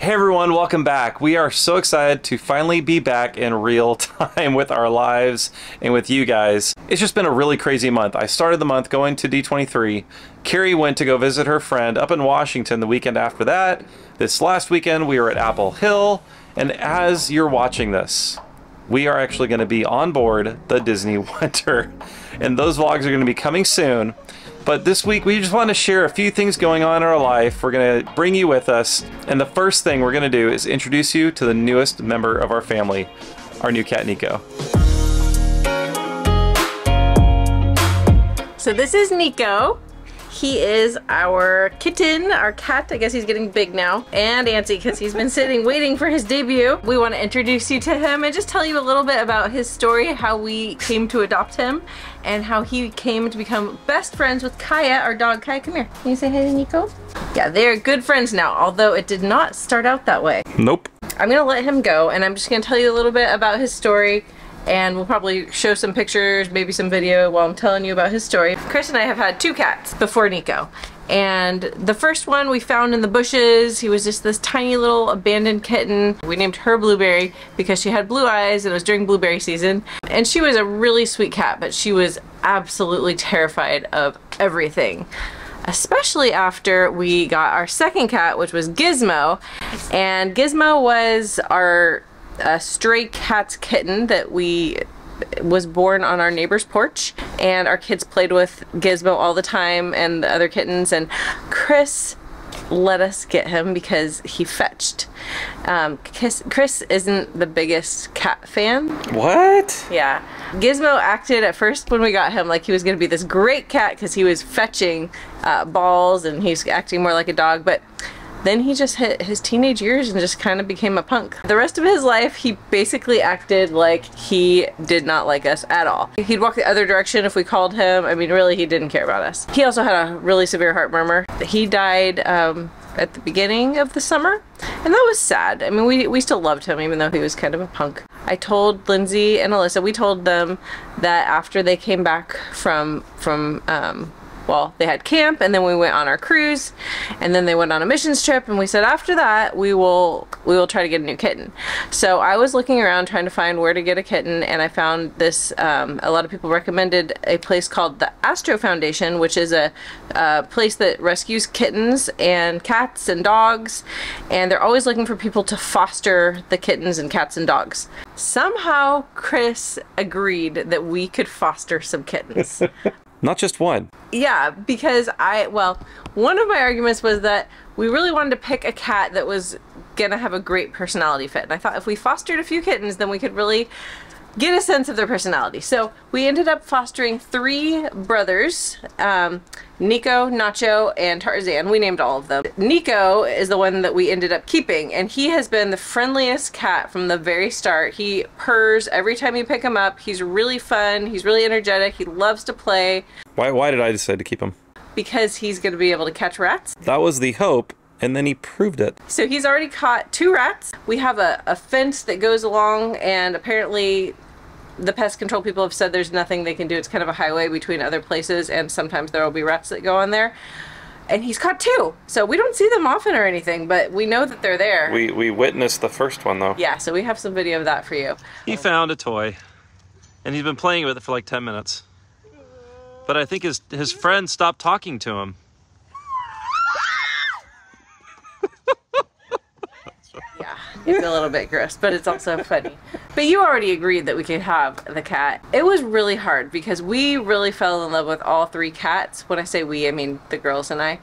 Hey everyone, welcome back. We are so excited to finally be back in real time with our lives and with you guys. It's just been a really crazy month. I started the month going to D23. Carrie went to go visit her friend up in Washington the weekend after that. This last weekend we were at Apple Hill, and as you're watching this, we are actually going to be on board the Disney Winter, and those vlogs are going to be coming soon. But this week, we just want to share a few things going on in our life. We're going to bring you with us. And the first thing we're going to do is introduce you to the newest member of our family, our new cat, Nico. So this is Nico. He is our kitten, our cat. I guess he's getting big now. And Antsy, because he's been sitting waiting for his debut. We want to introduce you to him and just tell you a little bit about his story, how we came to adopt him, and how he came to become best friends with Kaya, our dog. Kaya, come here. Can you say hi to Nico? Yeah, they're good friends now, although it did not start out that way. Nope. I'm gonna let him go, and I'm just gonna tell you a little bit about his story, and we'll probably show some pictures, maybe some video while I'm telling you about his story. Chris and I have had 2 cats before Nico. And the first one we found in the bushes. He was just this tiny little abandoned kitten. We named her Blueberry because she had blue eyes and it was during blueberry season. And she was a really sweet cat, but she was absolutely terrified of everything. Especially after we got our second cat, which was Gizmo. And Gizmo was our stray cat's kitten that was born on our neighbor's porch, and our kids played with Gizmo all the time and the other kittens, and Chris let us get him because he fetched. Chris isn't the biggest cat fan. What? Yeah. Gizmo acted at first when we got him like he was gonna be this great cat because he was fetching balls and he's acting more like a dog, but then he just hit his teenage years and just kind of became a punk. The rest of his life, he basically acted like he did not like us at all. He'd walk the other direction if we called him. I mean, really, he didn't care about us. He also had a really severe heart murmur. He died at the beginning of the summer, and that was sad. I mean, we still loved him even though he was kind of a punk. I told Lindsay and Alyssa, we told them that after they came back from well, they had camp, and then we went on our cruise, and then they went on a missions trip, and we said after that we will try to get a new kitten. So I was looking around trying to find where to get a kitten, and I found this, a lot of people recommended a place called the Astro Foundation, which is a place that rescues kittens and cats and dogs, and they're always looking for people to foster the kittens and cats and dogs. Somehow Chris agreed that we could foster some kittens. Not just one. Yeah, because one of my arguments was that we really wanted to pick a cat that was gonna have a great personality fit. And I thought if we fostered a few kittens, then we could really get a sense of their personality. So we ended up fostering 3 brothers, Nico, Nacho, and Tarzan. We named all of them. Nico is the one that we ended up keeping, and he has been the friendliest cat from the very start. He purrs every time you pick him up. He's really fun. He's really energetic. He loves to play. Why did I decide to keep him? Because he's going to be able to catch rats. That was the hope, and then he proved it. So he's already caught 2 rats. We have a fence that goes along, and apparently the pest control people have said there's nothing they can do. It's kind of a highway between other places, and sometimes there will be rats that go on there. And he's caught 2. So we don't see them often or anything, but we know that they're there. We witnessed the first one, though. Yeah, so we have some video of that for you. He found a toy, and he's been playing with it for like 10 minutes. But I think his friend stopped talking to him. Yeah, it's a little bit gross, but it's also funny. But you already agreed that we could have the cat. It was really hard because we really fell in love with all 3 cats. When I say we, I mean the girls and I.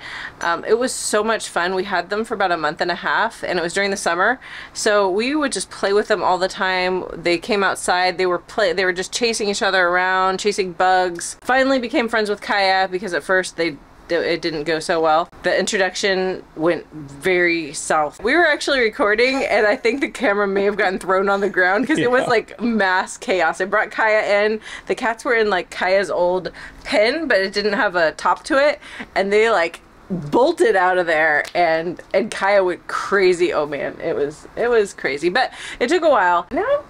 It was so much fun. We had them for about a month and a half, and it was during the summer. So we would just play with them all the time. They came outside. They were just chasing each other around, chasing bugs. Finally became friends with Kaya because at first it didn't go so well. The introduction went very south. We were actually recording, and I think the camera may have gotten thrown on the ground because it was like mass chaos. I brought Kaya in. The cats were in like Kaya's old pen, but it didn't have a top to it, and they like bolted out of there, and Kaya went crazy. Oh man, it was crazy, but it took a while. Now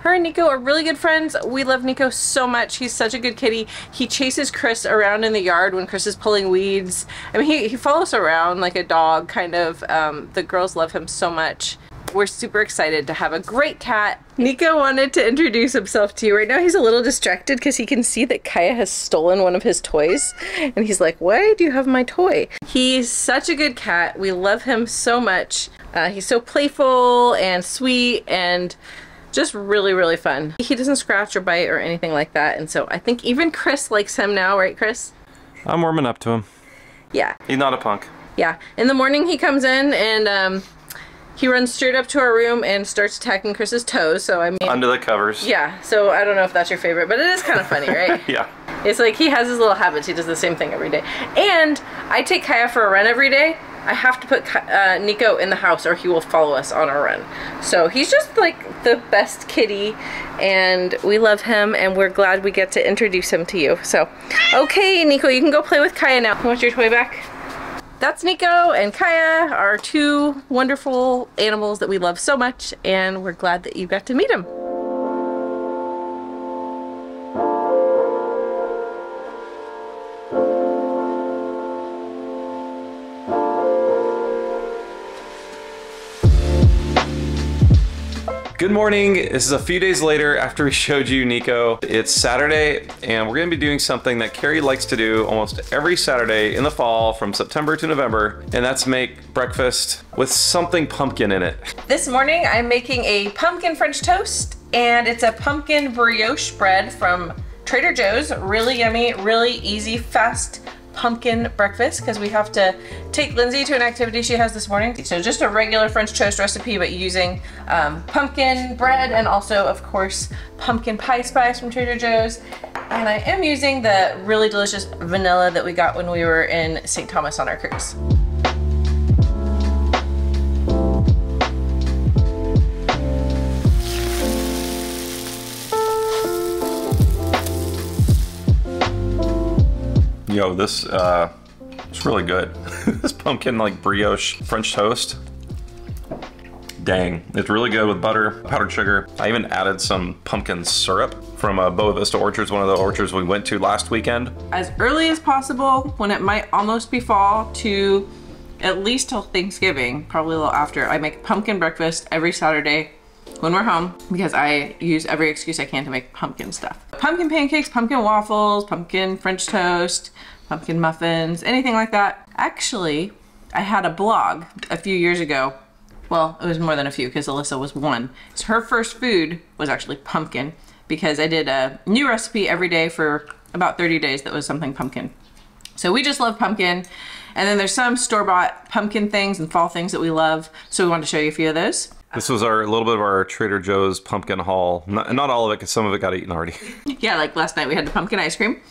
Her and Nico are really good friends. We love Nico so much. He's such a good kitty. He chases Chris around in the yard when Chris is pulling weeds. I mean, he follows around like a dog, kind of. The girls love him so much. We're super excited to have a great cat. Nico wanted to introduce himself to you. Right now he's a little distracted because he can see that Kaya has stolen one of his toys. And he's like, why do you have my toy? He's such a good cat. We love him so much. He's so playful and sweet and just really, really fun. He doesn't scratch or bite or anything like that. And so I think even Chris likes him now, right, Chris? I'm warming up to him. Yeah. He's not a punk. Yeah. In the morning he comes in and he runs straight up to our room and starts attacking Chris's toes, so I mean... Under the covers. Yeah, so I don't know if that's your favorite, but it is kind of funny, right? Yeah. It's like he has his little habits. He does the same thing every day. And I take Kaya for a run every day. I have to put Nico in the house or he will follow us on our run. So he's just like the best kitty and we love him and we're glad we get to introduce him to you. So, okay, Nico, you can go play with Kaya now. Want your toy back? That's Nico and Kaya, our two wonderful animals that we love so much, and we're glad that you got to meet them. Good morning. This is a few days later after we showed you Nico. It's Saturday and we're gonna be doing something that Carrie likes to do almost every Saturday in the fall from September to November, and that's make breakfast with something pumpkin in it. This morning I'm making a pumpkin French toast and it's a pumpkin brioche bread from Trader Joe's. Really yummy, really easy, fast pumpkin breakfast because we have to take Lindsay to an activity she has this morning. So just a regular French toast recipe, but using pumpkin bread and also, of course, pumpkin pie spice from Trader Joe's. And I am using the really delicious vanilla that we got when we were in St. Thomas on our cruise. Yo, this it's really good. This pumpkin like brioche French toast. Dang, it's really good with butter, powdered sugar. I even added some pumpkin syrup from Boa Vista Orchards, one of the orchards we went to last weekend. As early as possible, when it might almost be fall, to at least till Thanksgiving, probably a little after, I make pumpkin breakfast every Saturday when we're home because I use every excuse I can to make pumpkin stuff. Pumpkin pancakes, pumpkin waffles, pumpkin French toast, pumpkin muffins, anything like that. Actually, I had a blog a few years ago. Well, it was more than a few because Alyssa was one. So her first food was actually pumpkin because I did a new recipe every day for about 30 days that was something pumpkin. So we just love pumpkin. And then there's some store-bought pumpkin things and fall things that we love. So we wanted to show you a few of those. This was a little bit of our Trader Joe's pumpkin haul. Not all of it because some of it got eaten already. Yeah, like last night we had the pumpkin ice cream.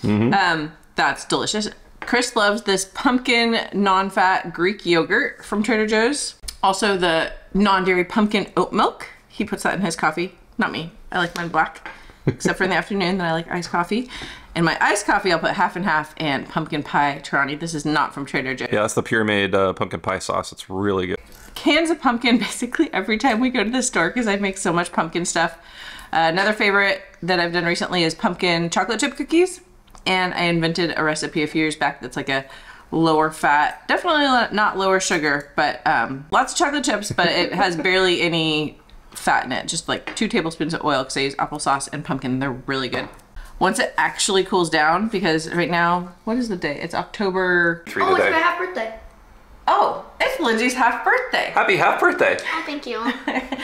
That's delicious. Chris loves this pumpkin non-fat Greek yogurt from Trader Joe's. Also the non-dairy pumpkin oat milk. He puts that in his coffee. Not me. I like mine black. Except for in the afternoon, then I like iced coffee. In my iced coffee, I'll put half and half and pumpkin pie Tarani. This is not from Trader Joe's. Yeah, that's the Pyramid pumpkin pie sauce. It's really good. Cans of pumpkin basically every time we go to the store because I make so much pumpkin stuff. Another favorite that I've done recently is pumpkin chocolate chip cookies. And I invented a recipe a few years back that's like a lower fat, definitely not lower sugar, but lots of chocolate chips, but it has barely any fat in it. Just like 2 tablespoons of oil because I use applesauce and pumpkin. They're really good. Once it actually cools down, because right now, what is the day? It's October... Oh, it's my half birthday. Oh, it's Lindsay's half birthday. Happy half birthday. Oh, thank you.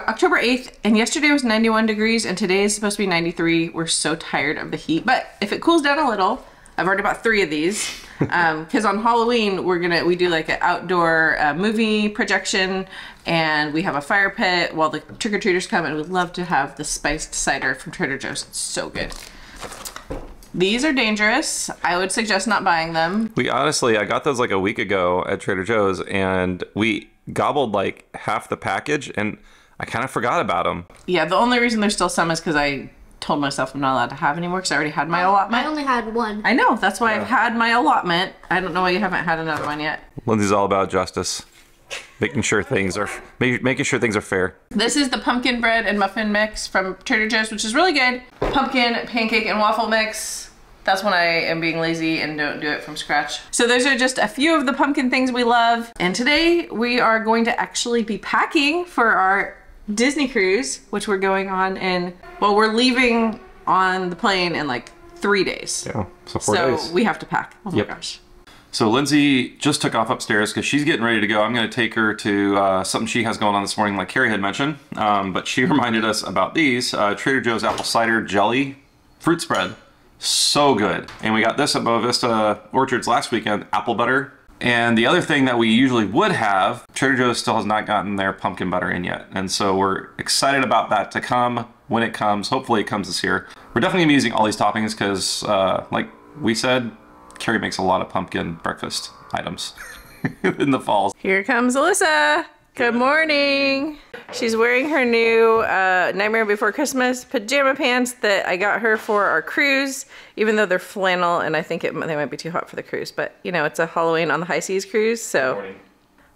October 8th, and yesterday was 91 degrees, and today is supposed to be 93. We're so tired of the heat, but if it cools down a little, I've already bought 3 of these, because on Halloween, we do like an outdoor movie projection, and we have a fire pit while the trick-or-treaters come, and we'd love to have the spiced cider from Trader Joe's. It's so good. These are dangerous. I would suggest not buying them. I got those like a week ago at Trader Joe's and we gobbled like half the package and I kind of forgot about them. Yeah, the only reason there's still some is because I told myself I'm not allowed to have any more because I already had my allotment. I only had one. I know, that's why I've had my allotment. I don't know why you haven't had another one yet. Lindsay's all about justice. making sure things are fair. This is the pumpkin bread and muffin mix from Trader Joe's, which is really good. Pumpkin, pancake, and waffle mix. That's when I am being lazy and don't do it from scratch. So those are just a few of the pumpkin things we love. And today we are going to actually be packing for our Disney cruise, which we're going on in, well, we're leaving on the plane in like 3 days. Yeah, so 4 days. So we have to pack. Oh my gosh. So Lindsay just took off upstairs because she's getting ready to go. I'm going to take her to something she has going on this morning, like Carrie had mentioned. But she reminded us about these Trader Joe's apple cider jelly fruit spread. So good. And we got this at Boa Vista Orchards last weekend, apple butter. And the other thing that we usually would have, Trader Joe's still has not gotten their pumpkin butter in yet. And so we're excited about that to come when it comes. Hopefully it comes this year. We're definitely gonna be using all these toppings because, like we said, Carrie makes a lot of pumpkin breakfast items in the fall. Here comes Alyssa. Good morning. She's wearing her new Nightmare Before Christmas pajama pants that I got her for our cruise, even though they're flannel and I think they might be too hot for the cruise, but you know, it's a Halloween on the high seas cruise, so.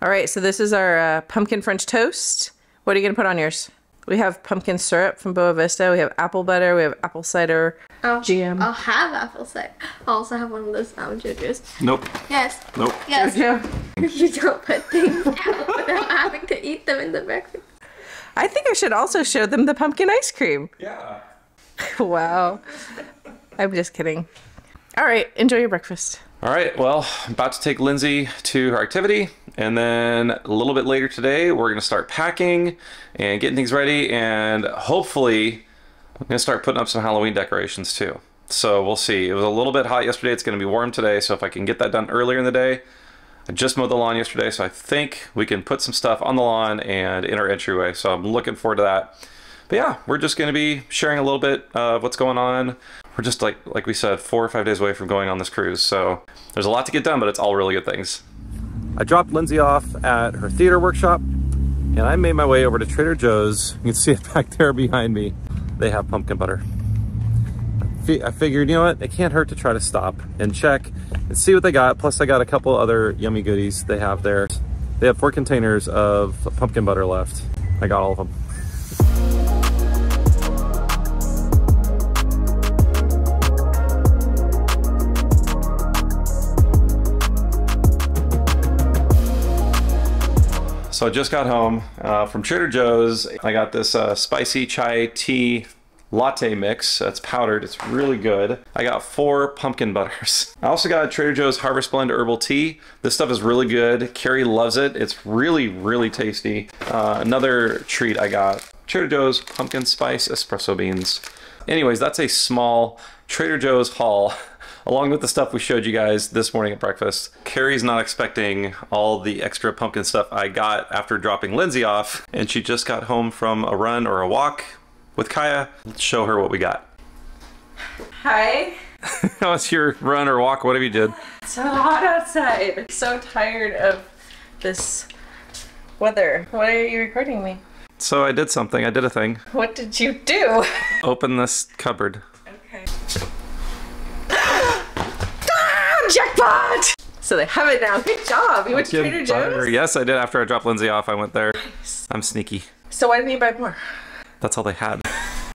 All right, so this is our pumpkin French toast. What are you gonna put on yours? We have pumpkin syrup from Boa Vista. We have apple butter. We have apple cider jam. I'll have apple cider. I'll also have one of those JoJo's. Nope. Yes. Nope. Yes. Jojo. You don't put things out without having to eat them in the breakfast. I think I should also show them the pumpkin ice cream. Yeah. Wow. I'm just kidding. All right, enjoy your breakfast. All right, well, I'm about to take Lindsay to her activity, and then a little bit later today, we're gonna start packing and getting things ready, and hopefully, I'm gonna start putting up some Halloween decorations too. So we'll see. It was a little bit hot yesterday. It's gonna be warm today, so if I can get that done earlier in the day. I just mowed the lawn yesterday, so I think we can put some stuff on the lawn and in our entryway, so I'm looking forward to that. But yeah, we're just gonna be sharing a little bit of what's going on. We're just like we said, 4 or 5 days away from going on this cruise, so there's a lot to get done, but it's all really good things. I dropped Lindsay off at her theater workshop, and I made my way over to Trader Joe's. You can see it back there behind me. They have pumpkin butter. I figured, you know what, it can't hurt to try to stop and check and see what they got. Plus I got a couple other yummy goodies they have there. They have 4 containers of pumpkin butter left. I got all of them. So I just got home from Trader Joe's. I got this spicy chai tea latte mix. It's powdered. It's really good. I got 4 pumpkin butters. I also got Trader Joe's Harvest Blend Herbal Tea. This stuff is really good. Carrie loves it. It's really, really tasty. Another treat I got, Trader Joe's Pumpkin Spice Espresso Beans. Anyways, that's a small Trader Joe's haul along with the stuff we showed you guys this morning at breakfast. Carrie's not expecting all the extra pumpkin stuff I got after dropping Lindsay off, and she just got home from a run or a walk with Kaya. Let's show her what we got. Hi. How was your run or walk, whatever you did? It's so hot outside. I'm so tired of this weather. Why are you recording me? So I did something. I did a thing. What did you do? Open this cupboard. Okay. Jackpot! So they have it now. Good job. You went to Trader Joe's? Yes, I did. After I dropped Lindsay off, I went there. Nice. I'm sneaky. So why didn't you buy more? That's all they had.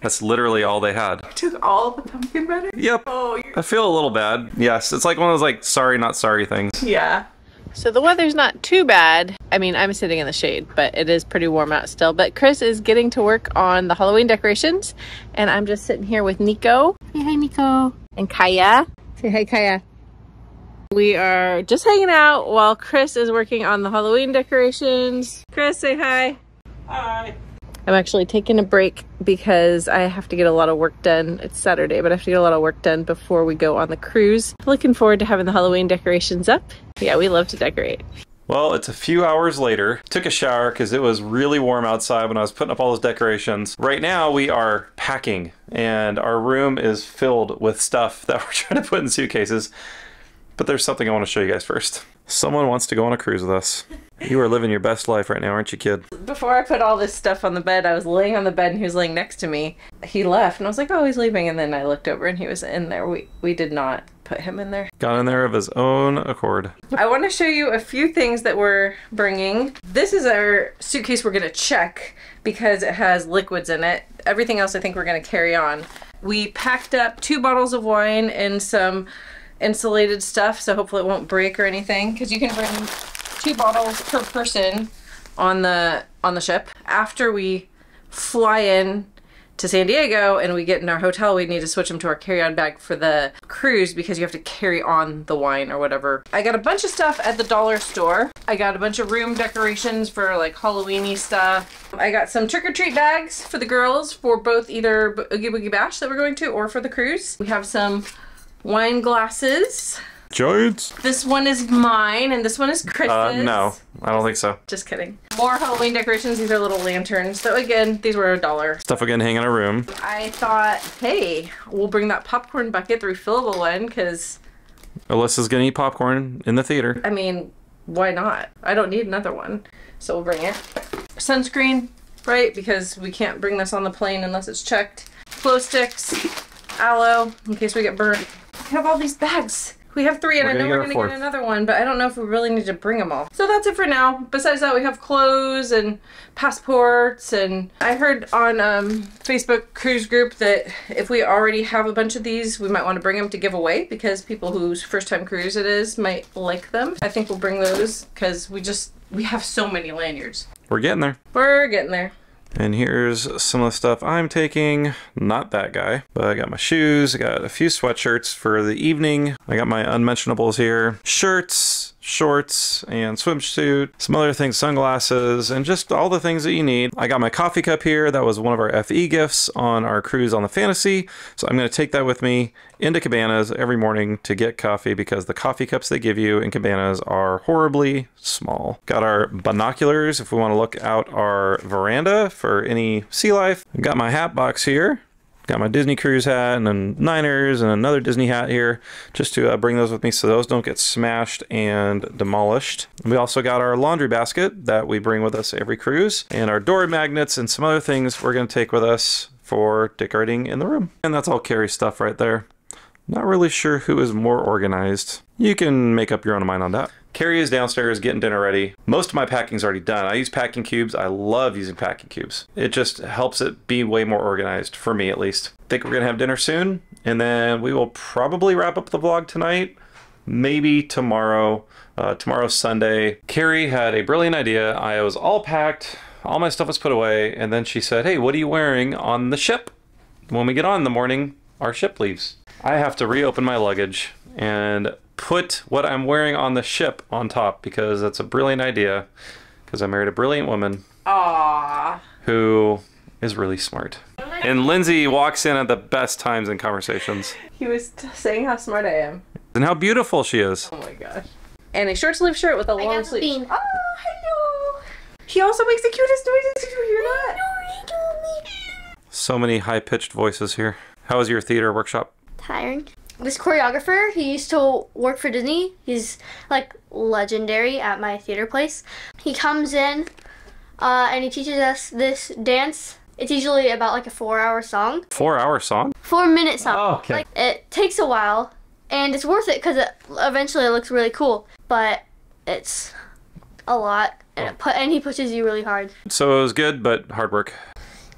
That's literally all they had. You took all the pumpkin butter? Yep. Oh, I feel a little bad. Yes, it's like one of those like sorry not sorry things. Yeah. So the weather's not too bad. I mean, I'm sitting in the shade, but it is pretty warm out still. But Chris is getting to work on the Halloween decorations, and I'm just sitting here with Nico. Say hi, Nico. And Kaya. Say hi, Kaya. We are just hanging out while Chris is working on the Halloween decorations. Chris, say hi. Hi. I'm actually taking a break because I have to get a lot of work done. It's Saturday, but I have to get a lot of work done before we go on the cruise. Looking forward to having the Halloween decorations up. Yeah, we love to decorate. Well, it's a few hours later. Took a shower because it was really warm outside when I was putting up all those decorations. Right now we are packing, and our room is filled with stuff that we're trying to put in suitcases. But there's something I want to show you guys first. Someone wants to go on a cruise with us. You are living your best life right now, aren't you, kid? Before I put all this stuff on the bed, I was laying on the bed and he was laying next to me. He left and I was like, oh, he's leaving. And then I looked over and he was in there. We did not put him in there. Got in there of his own accord. I want to show you a few things that we're bringing. This is our suitcase we're going to check because it has liquids in it. Everything else I think we're going to carry on. We packed up 2 bottles of wine and some insulated stuff, so hopefully it won't break or anything, because you can bring 2 bottles per person on the ship. After we fly in to San Diego and we get in our hotel, we need to switch them to our carry-on bag for the cruise because you have to carry on the wine or whatever. I got a bunch of stuff at the dollar store. I got a bunch of room decorations for like Halloween-y stuff. I got some trick-or-treat bags for the girls for both either Oogie Boogie Bash that we're going to or for the cruise. We have some wine glasses. Giants? This one is mine and this one is Chris's. No, I don't think so. Just kidding. More Halloween decorations. These are little lanterns. So again, these were $1. Stuff we can hang in a room. I thought, hey, we'll bring that popcorn bucket, the refillable one, because... Alyssa's gonna eat popcorn in the theater. I mean, why not? I don't need another one. So we'll bring it. Sunscreen, right? Because we can't bring this on the plane unless it's checked. Glow sticks, aloe, in case we get burnt. We have all these bags. We have 3 and I know we're gonna get another one, but I don't know if we really need to bring them all. So that's it for now. Besides that, we have clothes and passports, and I heard on Facebook cruise group that if we already have a bunch of these, we might want to bring them to give away because people whose first time cruise it is might like them. I think we'll bring those because we have so many lanyards. We're getting there. We're getting there. And here's some of the stuff I'm taking. Not that guy, but I got my shoes. I got a few sweatshirts for the evening. I got my unmentionables here. Shirts, shorts, and swimsuit. Some other things, sunglasses, and just all the things that you need. I got my coffee cup here. That was one of our FE gifts on our cruise on the Fantasy. So I'm going to take that with me into Cabanas every morning to get coffee because the coffee cups they give you in Cabanas are horribly small. Got our binoculars if we want to look out our veranda for any sea life. I've got my hat box here. Got my Disney cruise hat and then Niners and another Disney hat here just to bring those with me so those don't get smashed and demolished. We also got our laundry basket that we bring with us every cruise and our door magnets and some other things we're going to take with us for decorating in the room. And that's all Carrie's stuff right there. Not really sure who is more organized. You can make up your own mind on that. Carrie is downstairs getting dinner ready. Most of my packing's already done. I use packing cubes. I love using packing cubes. It just helps it be way more organized, for me at least. Think we're gonna have dinner soon, and then we will probably wrap up the vlog tonight. Maybe tomorrow. Tomorrow's Sunday. Carrie had a brilliant idea. I was all packed. All my stuff was put away, and then she said, hey, what are you wearing on the ship? When we get on in the morning, our ship leaves. I have to reopen my luggage and put what I'm wearing on the ship on top because that's a brilliant idea because I married a brilliant woman. Aww. Who is really smart. And Lindsay walks in at the best times in conversations. He was saying how smart I am. And how beautiful she is. Oh my gosh. And a short sleeve shirt with a long sleeve. Oh, hello. He also makes the cutest noises. Did you hear that? So many high-pitched voices here. How was your theater workshop? Tiring. This choreographer, he used to work for Disney. He's like legendary at my theater place. He comes in and he teaches us this dance. It's usually about like a 4-hour song. 4-hour song? 4-minute song. Oh, okay. Like, it takes a while and it's worth it because eventually it looks really cool. But it's a lot and he pushes you really hard. So it was good, but hard work.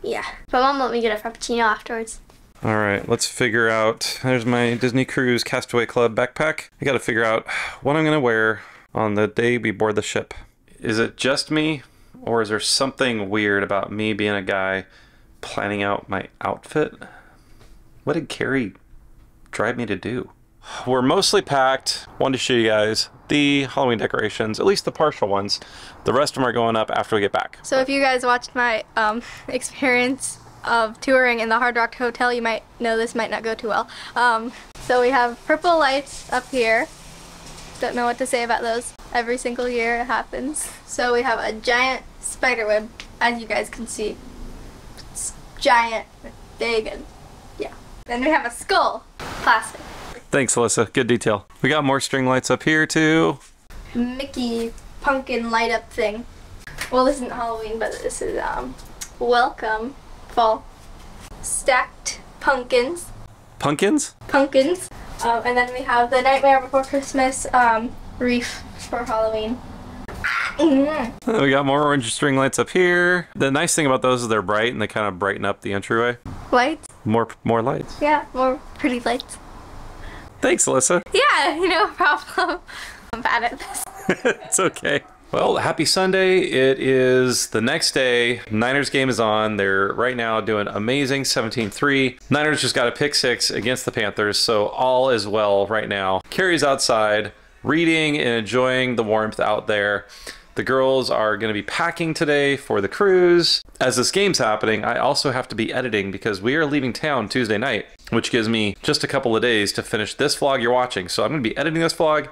Yeah. But Mom let me get a Frappuccino afterwards. All right, let's figure out, there's my Disney Cruise Castaway Club backpack. I gotta figure out what I'm gonna wear on the day we board the ship. Is it just me, or is there something weird about me being a guy planning out my outfit? What did Carrie drive me to do? We're mostly packed. Wanted to show you guys the Halloween decorations, at least the partial ones. The rest of them are going up after we get back. So if you guys watched my experience of touring in the Hard Rock Hotel, you might know this might not go too well. So we have purple lights up here. Don't know what to say about those. Every single year it happens. So we have a giant spider web, as you guys can see. It's giant, big, and yeah. Then we have a skull, plastic. Thanks, Alyssa. Good detail. We got more string lights up here too. Mickey pumpkin light up thing. Well, this isn't Halloween, but this is welcome fall. Stacked pumpkins. Pumpkins? Pumpkins. And then we have the Nightmare Before Christmas wreath for Halloween. We got more orange string lights up here. The nice thing about those is they're bright and they kind of brighten up the entryway. Lights? More lights. Yeah, more pretty lights. Thanks, Alyssa. Yeah, no problem. I'm bad at this. It's okay. Well, happy Sunday. It is the next day. Niners game is on. They're right now doing amazing 17-3. Niners just got a pick 6 against the Panthers, so all is well right now. Carrie's outside reading and enjoying the warmth out there. The girls are going to be packing today for the cruise. As this game's happening, I also have to be editing because we are leaving town Tuesday night, which gives me just a couple of days to finish this vlog you're watching. So I'm going to be editing this vlog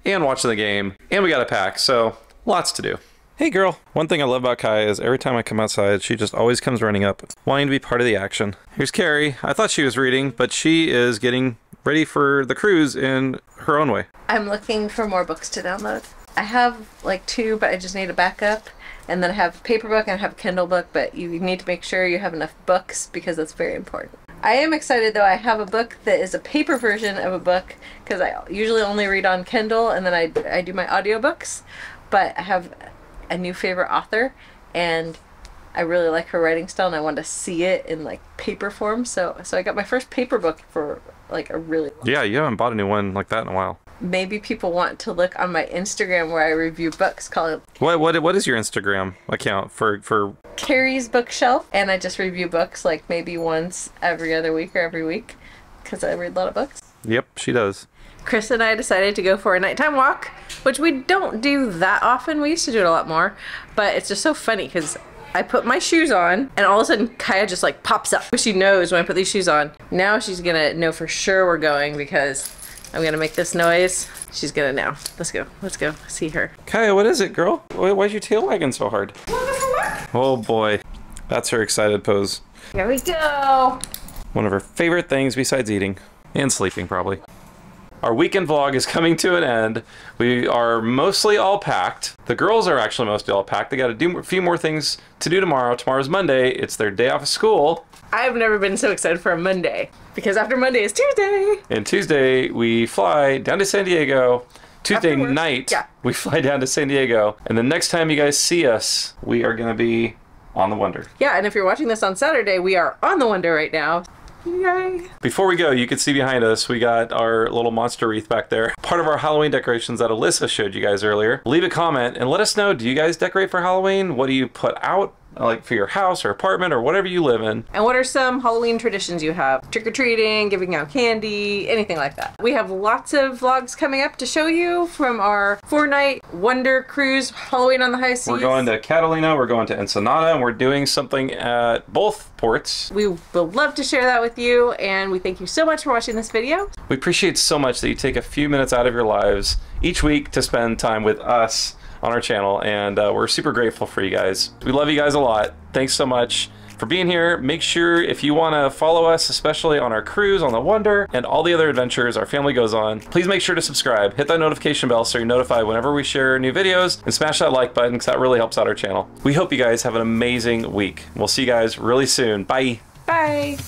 and watching the game, and we got to pack, so lots to do. Hey girl. One thing I love about Kai is every time I come outside, she just always comes running up, wanting to be part of the action. Here's Carrie. I thought she was reading, but she is getting ready for the cruise in her own way. I'm looking for more books to download. I have like 2, but I just need a backup. And then I have a paper book and I have a Kindle book, but you need to make sure you have enough books because that's very important. I am excited though. I have a book that is a paper version of a book because I usually only read on Kindle and then I do my audiobooks. But I have a new favorite author and I really like her writing style and I want to see it in like paper form. So I got my first paper book for like a really long time. Yeah, you haven't bought a new one like that in a while. Maybe people want to look on my Instagram where I review books called What is your Instagram account for Carrie's Bookshelf, and I just review books like maybe once every other week or every week because I read a lot of books. Yep, she does. Chris and I decided to go for a nighttime walk, which we don't do that often. We used to do it a lot more, but it's just so funny because I put my shoes on and all of a sudden Kaya just like pops up. She knows when I put these shoes on. Now she's gonna know for sure we're going because I'm gonna make this noise. She's gonna know. Let's go see her. Kaya, what is it, girl? Why's your tail wagging so hard? Oh boy, that's her excited pose. Here we go. One of her favorite things besides eating and sleeping, probably. Our weekend vlog is coming to an end. We are mostly all packed. The girls are actually mostly all packed. They got to do a few more things to do tomorrow. Tomorrow's Monday. It's their day off of school. I've never been so excited for a Monday because after Monday is Tuesday. And Tuesday we fly down to San Diego. Tuesday night we fly down to San Diego. And the next time you guys see us, we are going to be on the Wonder. Yeah, and if you're watching this on Saturday, we are on the Wonder right now. Yay. Before we go, you can see behind us, we got our little monster wreath back there. Part of our Halloween decorations that Alyssa showed you guys earlier. Leave a comment and let us know, do you guys decorate for Halloween? What do you put out? Like for your house or apartment or whatever you live in. And what are some Halloween traditions you have? Trick-or-treating, giving out candy, anything like that. We have lots of vlogs coming up to show you from our 4-night Wonder Cruise Halloween on the High Seas. We're going to Catalina, we're going to Ensenada, and we're doing something at both ports. We would love to share that with you, and we thank you so much for watching this video. We appreciate so much that you take a few minutes out of your lives each week to spend time with us on our channel, and we're super grateful for you guys. We love you guys a lot. Thanks so much for being here. Make sure if you want to follow us, especially on our cruise on the Wonder and all the other adventures our family goes on, please make sure to subscribe. Hit that notification bell so you're notified whenever we share new videos, and smash that like button because that really helps out our channel. We hope you guys have an amazing week. We'll see you guys really soon. Bye. Bye.